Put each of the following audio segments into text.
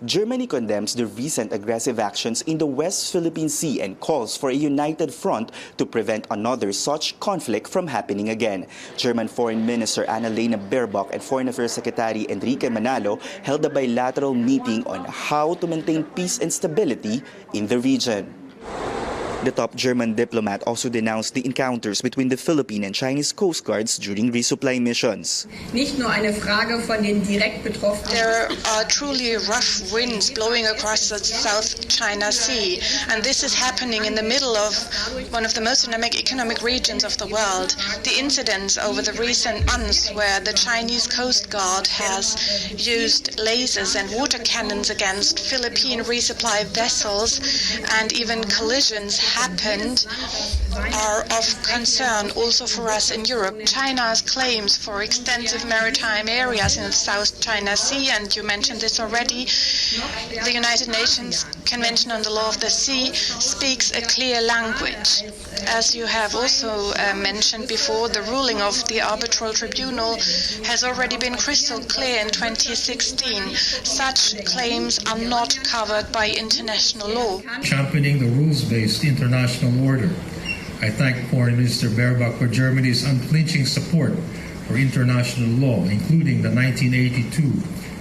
Germany condemns the recent aggressive actions in the West Philippine Sea and calls for a united front to prevent another such conflict from happening again. German Foreign Minister Annalena Baerbock and Foreign Affairs Secretary Enrique Manalo held a bilateral meeting on how to maintain peace and stability in the region. The top German diplomat also denounced the encounters between the Philippine and Chinese coast guards during resupply missions. There are truly rough winds blowing across the South China Sea, and this is happening in the middle of one of the most dynamic economic regions of the world. The incidents over the recent months where the Chinese Coast Guard has used lasers and water cannons against Philippine resupply vessels and even collisions happened are of concern also for us in Europe. China's claims for extensive maritime areas in the South China Sea, and you mentioned this already, the United Nations Convention on the Law of the Sea speaks a clear language. As you have also mentioned before, the ruling of the arbitral tribunal has already been crystal clear in 2016. Such claims are not covered by international law. Championing the rules-based international order, I thank Foreign Minister Baerbock for Germany's unflinching support for international law, including the 1982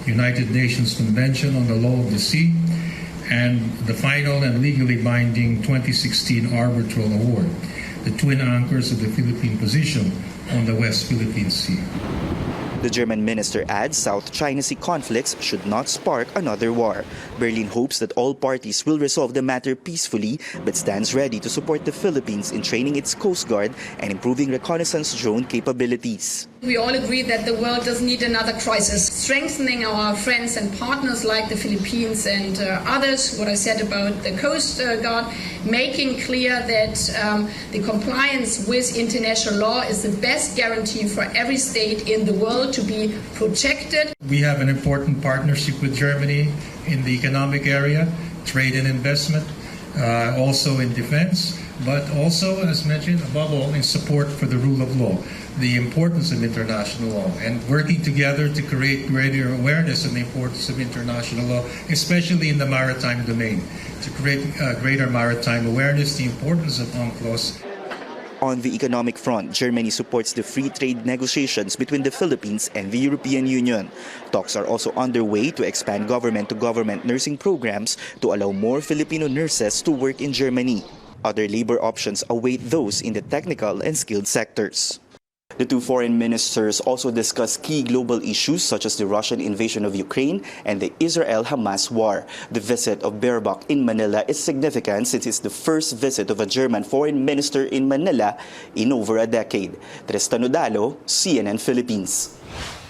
United Nations Convention on the Law of the Sea and the final and legally binding 2016 arbitral award, the twin anchors of the Philippine position on the West Philippine Sea. The German minister adds South China Sea conflicts should not spark another war. Berlin hopes that all parties will resolve the matter peacefully, but stands ready to support the Philippines in training its Coast Guard and improving reconnaissance drone capabilities. We all agree that the world doesn't need another crisis. Strengthening our friends and partners like the Philippines and others, what I said about the Coast Guard, making clear that the compliance with international law is the best guarantee for every state in the world to be protected. We have an important partnership with Germany in the economic area, trade and investment, also in defense, but also, as mentioned, above all, in support for the rule of law, the importance of international law, and working together to create greater awareness of the importance of international law, especially in the maritime domain, to create greater maritime awareness, the importance of UNCLOS. On the economic front, Germany supports the free trade negotiations between the Philippines and the European Union. Talks are also underway to expand government-to-government nursing programs to allow more Filipino nurses to work in Germany. Other labor options await those in the technical and skilled sectors. The two foreign ministers also discussed key global issues such as the Russian invasion of Ukraine and the Israel-Hamas war. The visit of Baerbock in Manila is significant since it's the first visit of a German foreign minister in Manila in over a decade. Tristan Nodalo, CNN Philippines.